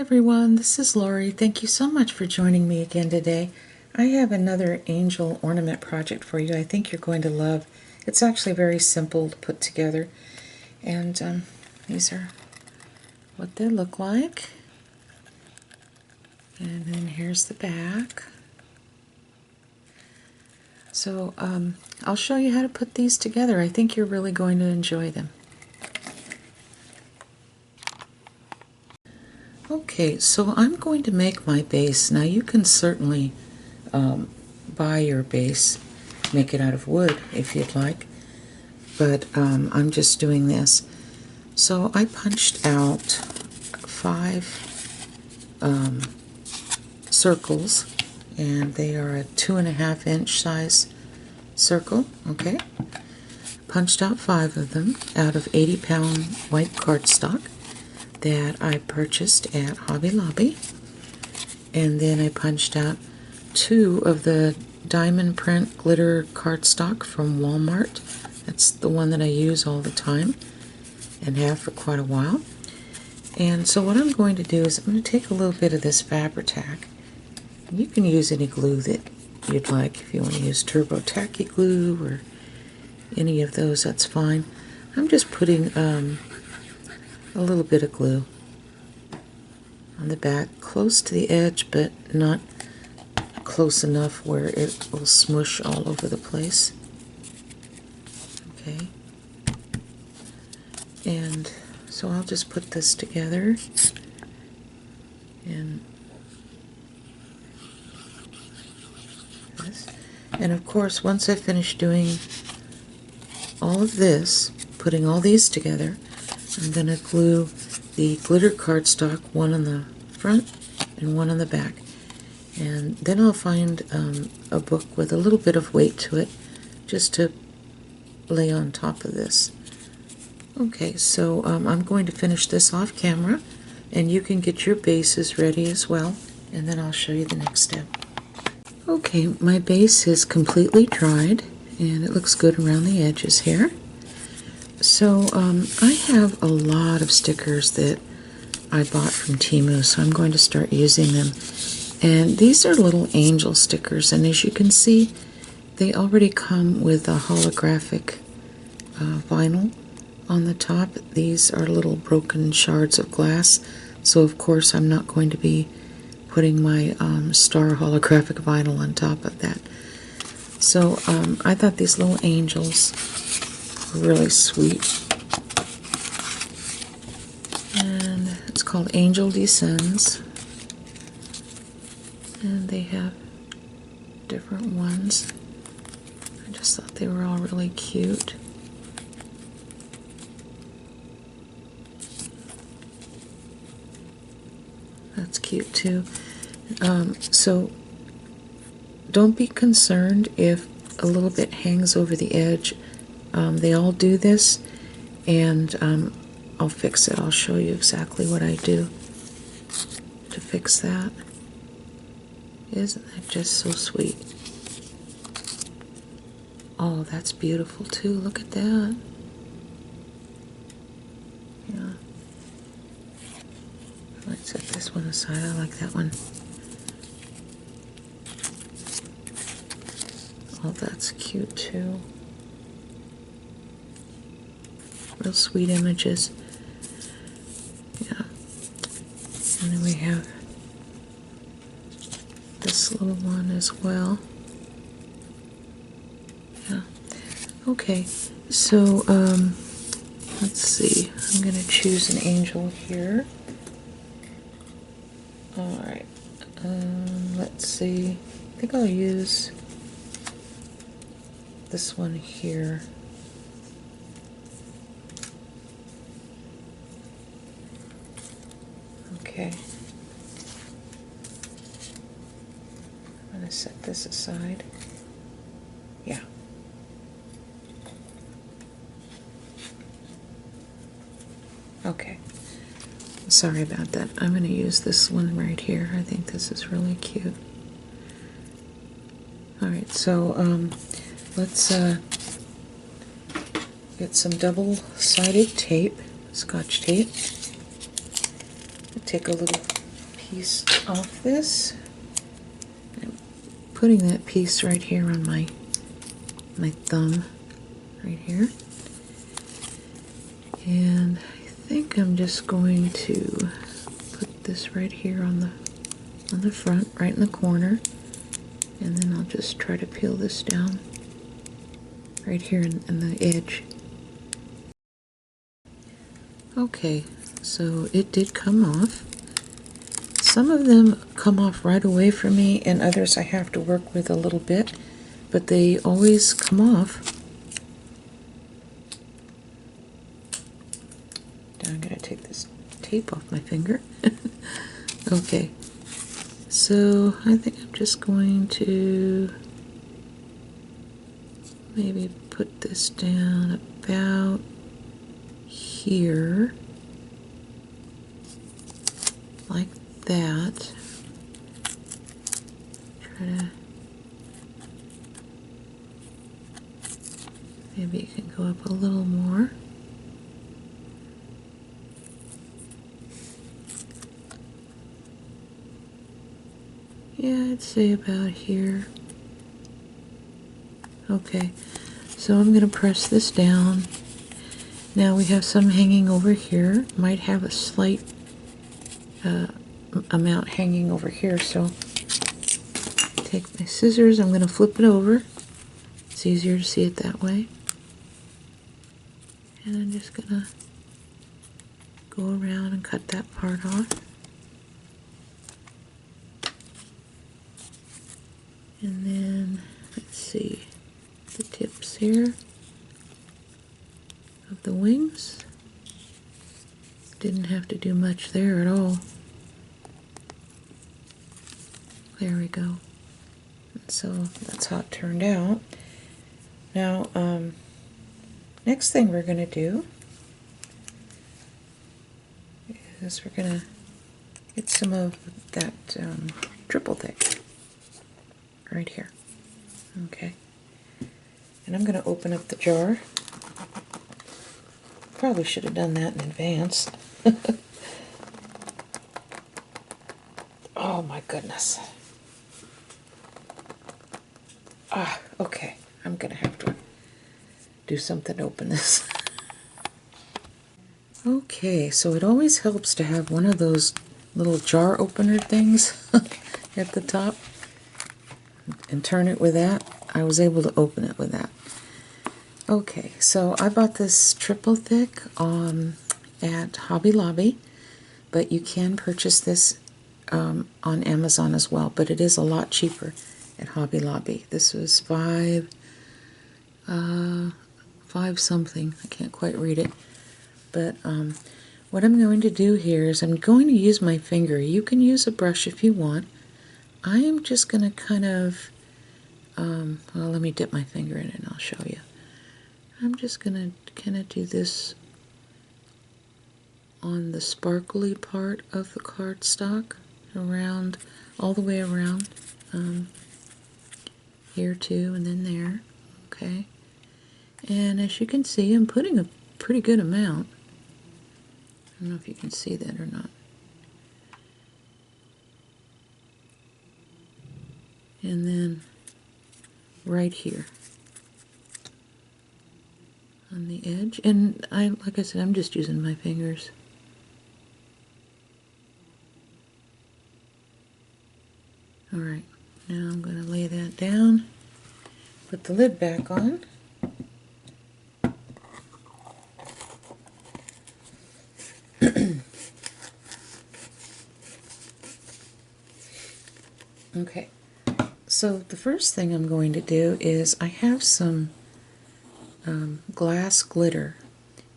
everyone, this is Lori. Thank you so much for joining me again today. I have another angel ornament project for you I think you're going to love. It's actually very simple to put together, and these are what they look like. And then here's the back. So I'll show you how to put these together. I think you're really going to enjoy them. Okay, so I'm going to make my base. Now you can certainly buy your base, make it out of wood if you'd like, but I'm just doing this. So I punched out 5 circles, and they are a 2.5 inch size circle, okay? Punched out 5 of them out of 80-pound white cardstock that I purchased at Hobby Lobby, and then I punched out 2 of the diamond print glitter cardstock from Walmart. That's the one that I use all the time and have for quite a while. And so what I'm going to do is I'm going to take a little bit of this Fabri-Tac. You can use any glue that you'd like. If you want to use Turbo Tacky glue or any of those, that's fine. I'm just putting a little bit of glue on the back, close to the edge, but not close enough where it will smush all over the place. Okay. And so I'll just put this together, and this. And of course, once I finish doing all of this, putting all these together, I'm going to glue the glitter cardstock, one on the front and one on the back. And then I'll find a book with a little bit of weight to it, just to lay on top of this. Okay, so I'm going to finish this off camera, and you can get your bases ready as well, and then I'll show you the next step. Okay, my base is completely dried, and it looks good around the edges here. So I have a lot of stickers that I bought from Temu, so I'm going to start using them. And these are little angel stickers, and as you can see, they already come with a holographic vinyl on the top. These are little broken shards of glass, so of course I'm not going to be putting my star holographic vinyl on top of that. So I thought these little angels were really sweet. And it's called Angel Descends. And they have different ones. I just thought they were all really cute. That's cute too. So don't be concerned if a little bit hangs over the edge. They all do this, and I'll fix it. I'll show you exactly what I do to fix that. Isn't that just so sweet? Oh, that's beautiful too. Look at that. Yeah. I might set this one aside. I like that one. Oh, that's cute too. Real sweet images. Yeah. And then we have this little one as well. Yeah. Okay. So, let's see. I'm going to choose an angel here. Alright. Let's see. I think I'll use this one here. Okay. I'm going to set this aside. Yeah. Okay. Sorry about that. I'm going to use this one right here. I think this is really cute. Alright, so let's get some double-sided tape, Scotch tape. Take a little piece off this. I'm putting that piece right here on my thumb, right here. And I think I'm just going to put this right here on the front, right in the corner. And then I'll just try to peel this down right here in the edge. Okay, so it did come off. Some of them come off right away for me, and others I have to work with a little bit, but they always come off. Now I'm going to take this tape off my finger. Okay, so I think I'm just going to maybe put this down about here, like that. Try to, maybe it can go up a little more. Yeah, I'd say about here. Okay, so I'm going to press this down. Now we have some hanging over here. Might have a slight amount hanging over here, so take my scissors, I'm going to flip it over. It's easier to see it that way. And I'm just going to go around and cut that part off. And then, let's see, the tips here of the wings. Didn't have to do much there at all. There we go. So that's how it turned out. Now, next thing we're going to do is we're going to get some of that triple thick right here. Okay. And I'm going to open up the jar. Probably should have done that in advance. Oh my goodness. Okay. I'm going to have to do something to open this. Okay, so it always helps to have one of those little jar opener things at the top and turn it with that. I was able to open it with that. Okay, so I bought this triple thick at Hobby Lobby, but you can purchase this on Amazon as well, but it is a lot cheaper at Hobby Lobby. This was five something. I can't quite read it. But what I'm going to do here is I'm going to use my finger. You can use a brush if you want. I am just going to kind of, well, let me dip my finger in it and I'll show you. I'm just going to kind of do this on the sparkly part of the cardstock, around, all the way around, here too, and then there, okay. And as you can see, I'm putting a pretty good amount. I don't know if you can see that or not. And then right here on the edge, and like I said, I'm just using my fingers. Alright, now I'm going to lay that down, put the lid back on. Okay, so the first thing I'm going to do is I have some glass glitter,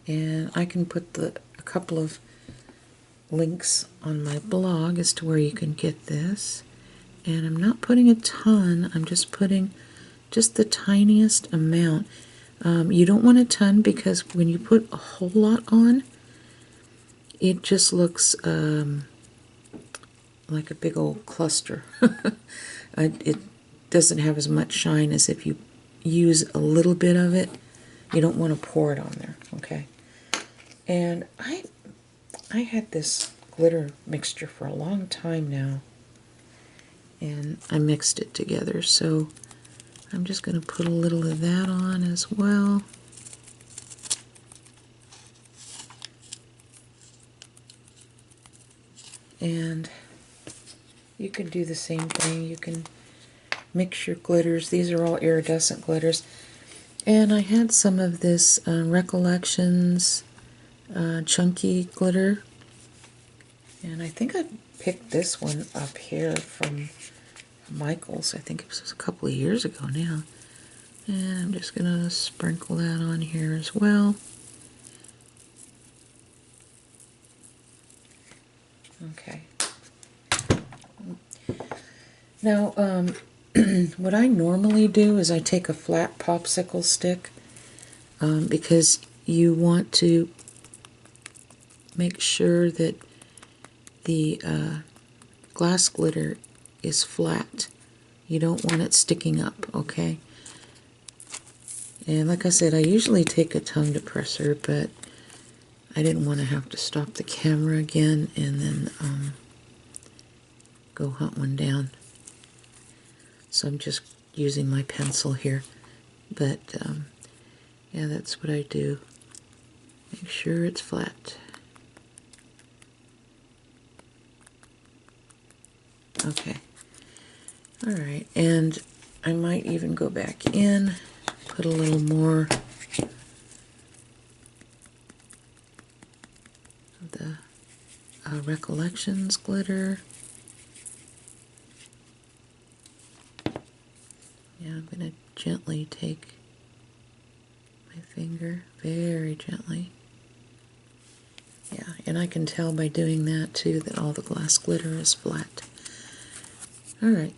and I can put a couple of links on my blog as to where you can get this. And I'm not putting a ton, I'm just putting just the tiniest amount. You don't want a ton because when you put a whole lot on, it just looks like a big old cluster. It doesn't have as much shine as if you use a little bit of it. You don't want to pour it on there, okay? And I had this glitter mixture for a long time now, and I mixed it together, so I'm just going to put a little of that on as well. And you can do the same thing. You can mix your glitters. These are all iridescent glitters. And I had some of this Recollections chunky glitter. And I think I picked this one up here from Michael's. I think it was a couple of years ago now. And I'm just going to sprinkle that on here as well. Okay. Now, what I normally do is I take a flat popsicle stick because you want to make sure that the glass glitter is flat. You don't want it sticking up, okay? And like I said, I usually take a tongue depressor, but I didn't want to have to stop the camera again and then go hunt one down. So I'm just using my pencil here. But yeah, that's what I do. Make sure it's flat. Okay. Alright, and I might even go back in, put a little more of the Recollections glitter. Yeah, I'm going to gently take my finger, very gently. Yeah, and I can tell by doing that too that all the glass glitter is flat. Alright,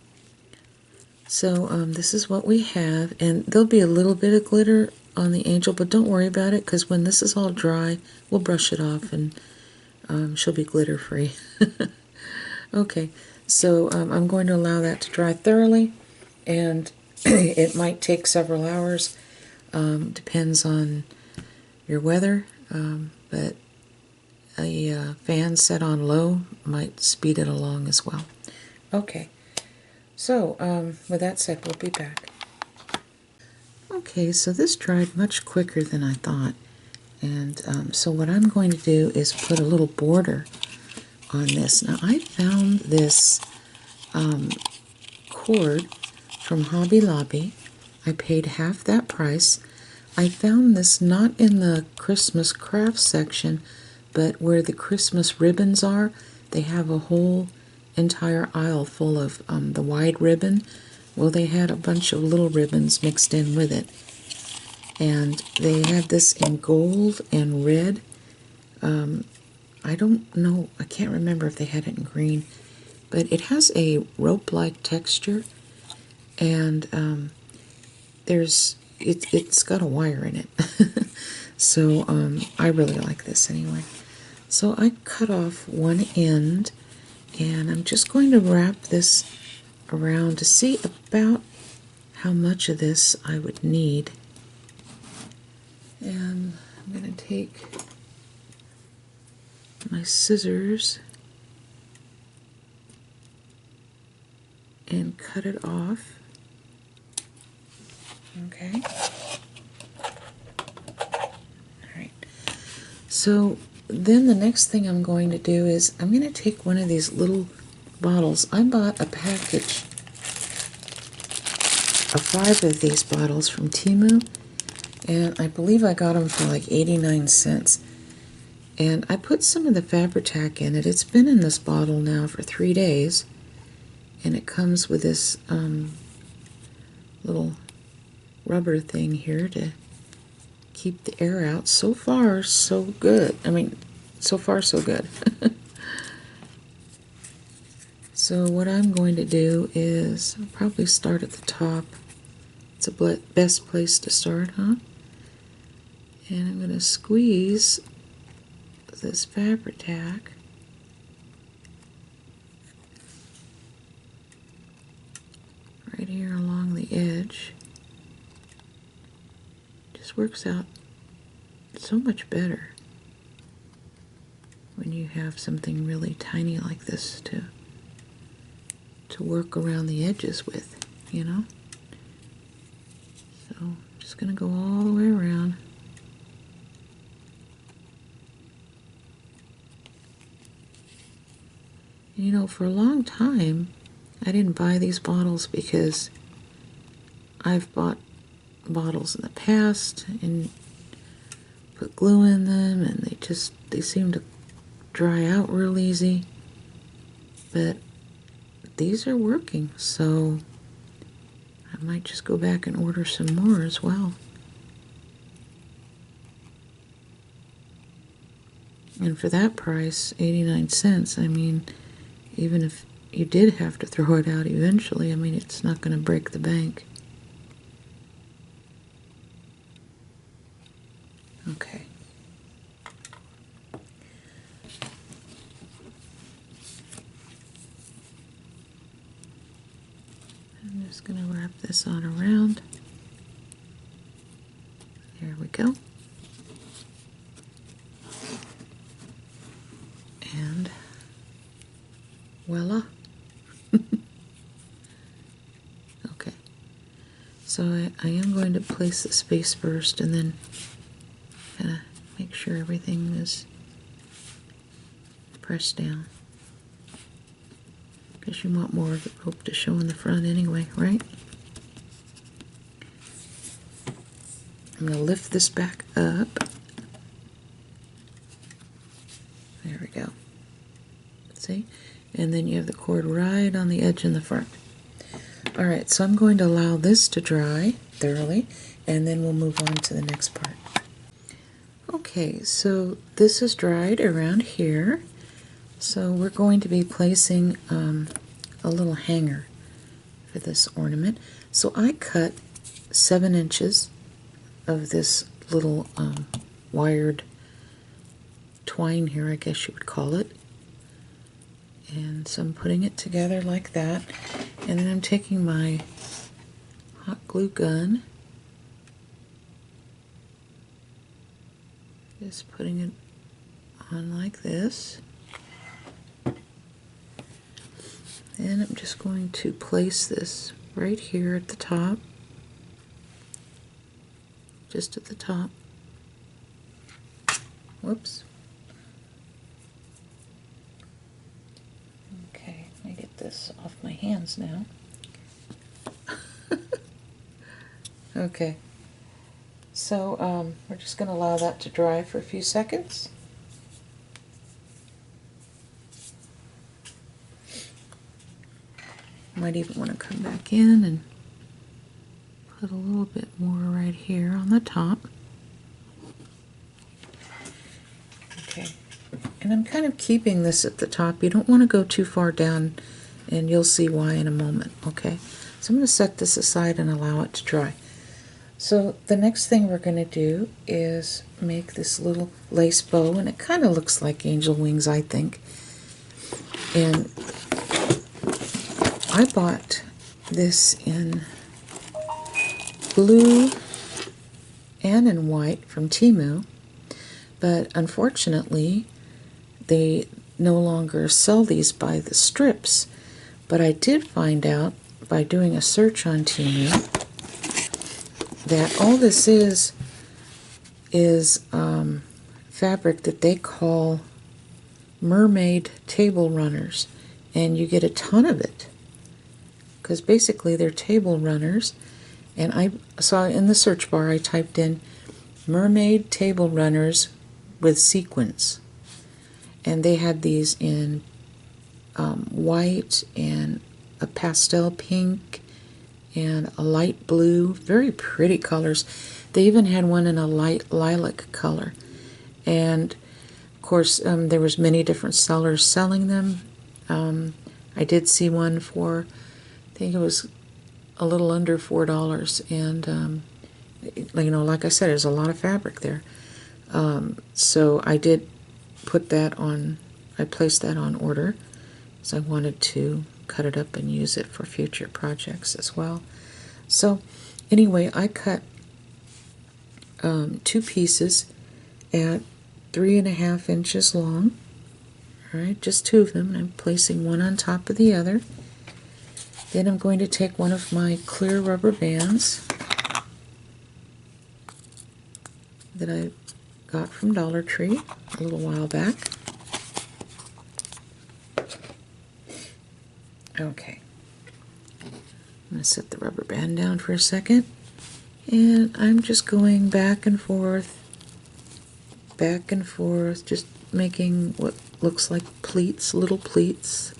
so this is what we have, and there'll be a little bit of glitter on the angel, but don't worry about it, because when this is all dry, we'll brush it off and she'll be glitter free. Okay, so I'm going to allow that to dry thoroughly, and it might take several hours, depends on your weather, but a fan set on low might speed it along as well. Okay, so with that said, we'll be back. Okay, so this dried much quicker than I thought, and so what I'm going to do is put a little border on this. Now I found this cord from Hobby Lobby. I paid half that price. I found this not in the Christmas craft section, but where the Christmas ribbons are. They have a whole entire aisle full of the wide ribbon. Well, they had a bunch of little ribbons mixed in with it. And they had this in gold and red. I don't know, I can't remember if they had it in green, but it has a rope-like texture, and it's got a wire in it. So I really like this anyway. So I cut off one end, and I'm just going to wrap this around to see about how much of this I would need. And I'm going to take my scissors and cut it off. Okay. Alright. So then the next thing I'm going to do is I'm going to take one of these little bottles. I bought a package of 5 of these bottles from Temu, and I believe I got them for like 89 cents. And I put some of the Fabri-Tac in it. It's been in this bottle now for 3 days, and it comes with this little rubber thing here to keep the air out. So far, so good. I mean, so far, so good. So what I'm going to do is I'll probably start at the top. It's the best place to start, huh? And I'm going to squeeze this Fabri-Tac right here along the edge. Just works out so much better when you have something really tiny like this to work around the edges with, you know. So I'm just going to go all the way around. You know, for a long time, I didn't buy these bottles because I've bought bottles in the past and put glue in them, and they seem to dry out real easy. But these are working, so I might just go back and order some more as well. And for that price, 89 cents, I mean, even if you did have to throw it out eventually, I mean, it's not going to break the bank. Okay. I'm just going to wrap this on around. There we go. And voila. Okay. So I am going to place the space first and then kind of make sure everything is pressed down. Because you want more of the rope to show in the front anyway, right? I'm going to lift this back up. There we go. See? And then you have the cord right on the edge in the front. Alright, so I'm going to allow this to dry thoroughly, and then we'll move on to the next part. Okay, so this is dried around here. So we're going to be placing a little hanger for this ornament. So I cut 7 inches of this little wired twine here, I guess you would call it. And so I'm putting it together like that. And then I'm taking my hot glue gun, just putting it on like this. And I'm just going to place this right here at the top, just at the top. Whoops. Okay, let me get this off my hands now. Okay, so we're just going to allow that to dry for a few seconds. Might even want to come back in and put a little bit more right here on the top. Okay, and I'm kind of keeping this at the top. You don't want to go too far down, and you'll see why in a moment. Okay, so I'm going to set this aside and allow it to dry. So the next thing we're going to do is make this little lace bow, and it kind of looks like angel wings, I think. And I bought this in blue and in white from Temu, but unfortunately they no longer sell these by the strips. But I did find out by doing a search on Temu that all this is fabric that they call mermaid table runners, and you get a ton of it because basically they're table runners. And I saw in the search bar, I typed in mermaid table runners with sequins, and they had these in white and a pastel pink and a light blue, very pretty colors. They even had one in a light lilac color. And of course there was many different sellers selling them. I did see one for, I think it was a little under $4, and you know, like I said, there's a lot of fabric there. So I did put that on, I placed that on order, so I wanted to cut it up and use it for future projects as well. So anyway, I cut 2 pieces at 3.5 inches long, Alright, just two of them, and I'm placing one on top of the other. Then I'm going to take one of my clear rubber bands that I got from Dollar Tree a little while back. Okay. I'm going to set the rubber band down for a second, and I'm just going back and forth, just making what looks like pleats, little pleats.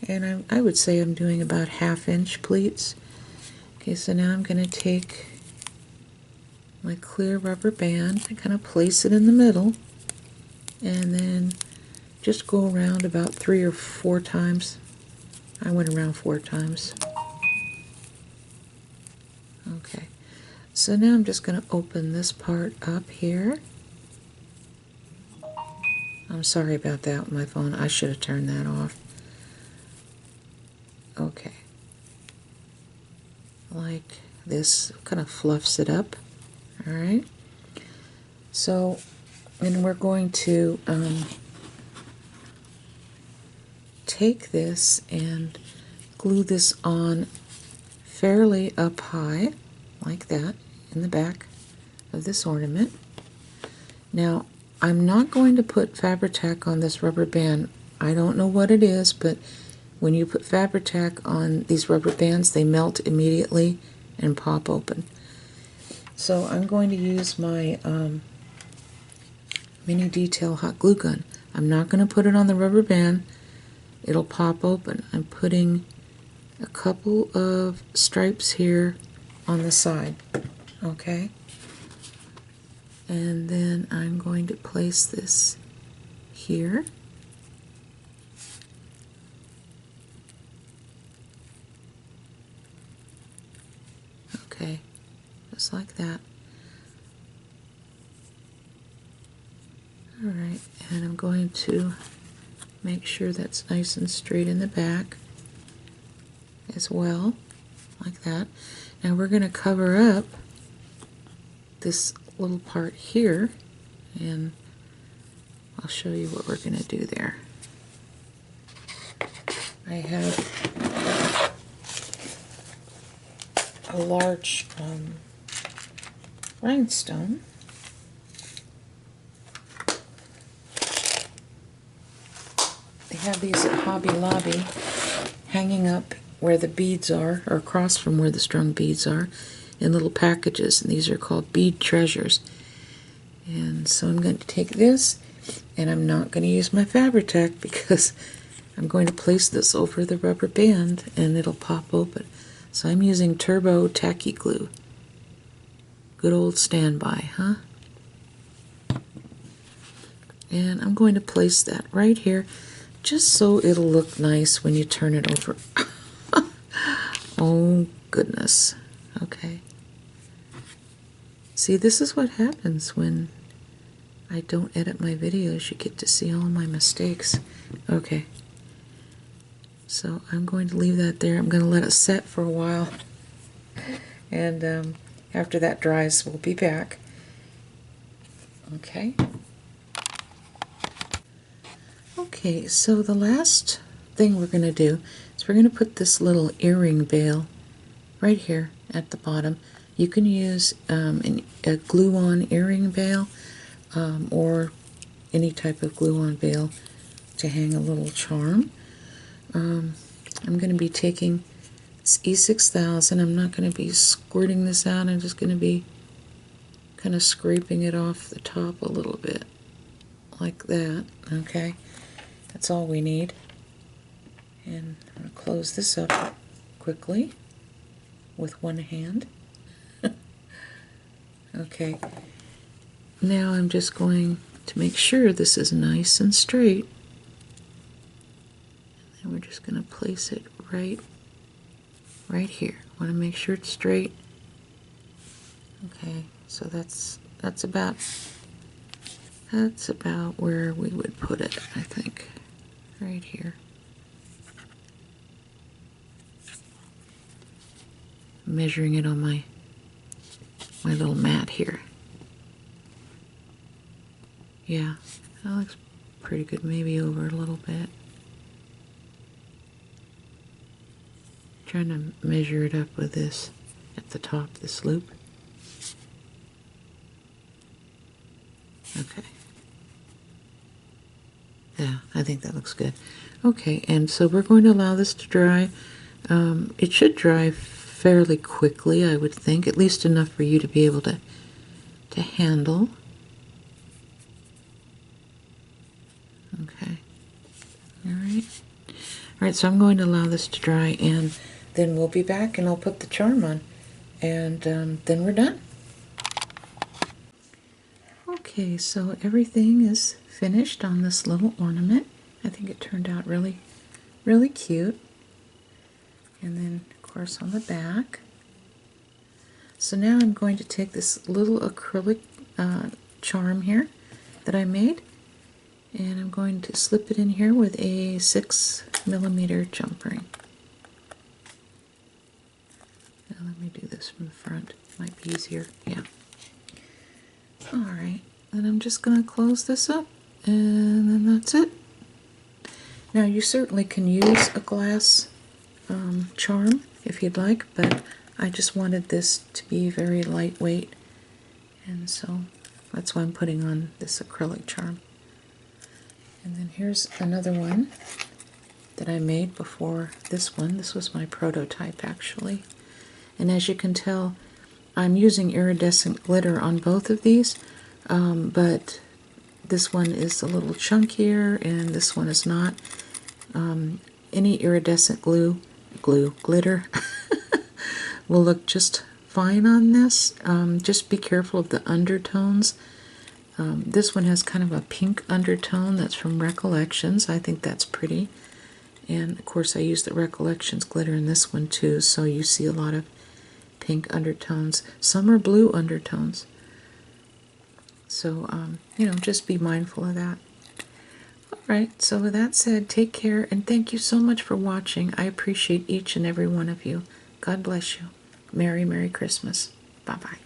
And I would say I'm doing about 1/2-inch pleats. Okay, so now I'm going to take my clear rubber band and kind of place it in the middle, and then just go around about 3 or 4 times. I went around 4 times. Okay, so now I'm just going to open this part up here. I'm sorry about that with my phone. I should have turned that off. Okay, like this, kind of fluffs it up. Alright, so, and we're going to take this and glue this on fairly up high, like that, in the back of this ornament. Now, I'm not going to put Fabri-Tac on this rubber band. I don't know what it is, but when you put Fabri-Tac on these rubber bands, they melt immediately and pop open. So I'm going to use my mini detail hot glue gun. I'm not going to put it on the rubber band. It'll pop open. I'm putting a couple of stripes here on the side. Okay? And then I'm going to place this here. Okay, just like that. Alright, and I'm going to make sure that's nice and straight in the back as well, like that. Now we're going to cover up this little part here, and I'll show you what we're going to do there. I have a large rhinestone. They have these at Hobby Lobby hanging up where the beads are, or across from where the strung beads are, in little packages, and these are called bead treasures. And so I'm going to take this, and I'm not going to use my Fabri-Tac because I'm going to place this over the rubber band and it'll pop open. So I'm using Turbo Tacky Glue. Good old standby, huh? And I'm going to place that right here just so it'll look nice when you turn it over. Oh goodness. Okay. See, this is what happens when I don't edit my videos. You get to see all my mistakes. Okay. So I'm going to leave that there. I'm going to let it set for a while. And after that dries, we'll be back. Okay. Okay, so the last thing we're going to do is we're going to put this little earring bail right here at the bottom. You can use a glue-on earring bail or any type of glue-on bail to hang a little charm. I'm going to be taking this E6000. I'm not going to be squirting this out. I'm just going to be kind of scraping it off the top a little bit, like that. Okay, that's all we need. And I'm going to close this up quickly with one hand. Okay, now I'm just going to make sure this is nice and straight. And we're just going to place it right here. I want to make sure it's straight. Okay, so that's about where we would put it, I think. Right here. Measuring it on my my little mat here. Yeah, that looks pretty good. Maybe over a little bit. Trying to measure it up with this at the top, this loop. Okay. Yeah, I think that looks good. Okay, and so we're going to allow this to dry. It should dry fairly quickly, I would think, at least enough for you to be able to handle. Okay. All right. All right, so I'm going to allow this to dry, and then we'll be back and I'll put the charm on, and then we're done. Okay, so everything is finished on this little ornament. I think it turned out really, really cute. And then, of course, on the back. So now I'm going to take this little acrylic charm here that I made, and I'm going to slip it in here with a 6mm jump ring. Now let me do this from the front. Might be easier. Yeah. Alright, and I'm just going to close this up, and then that's it. Now you certainly can use a glass charm if you'd like, but I just wanted this to be very lightweight, and so that's why I'm putting on this acrylic charm. And then here's another one that I made before this one. This was my prototype, actually. And as you can tell, I'm using iridescent glitter on both of these, but this one is a little chunkier and this one is not. Any iridescent glitter will look just fine on this. Just be careful of the undertones. This one has kind of a pink undertone. That's from Recollections. I think that's pretty. And of course I use the Recollections glitter in this one too, so you see a lot of pink undertones. Some are blue undertones. So, you know, just be mindful of that. Alright, so with that said, take care, and thank you so much for watching. I appreciate each and every one of you. God bless you. Merry, Merry Christmas. Bye-bye.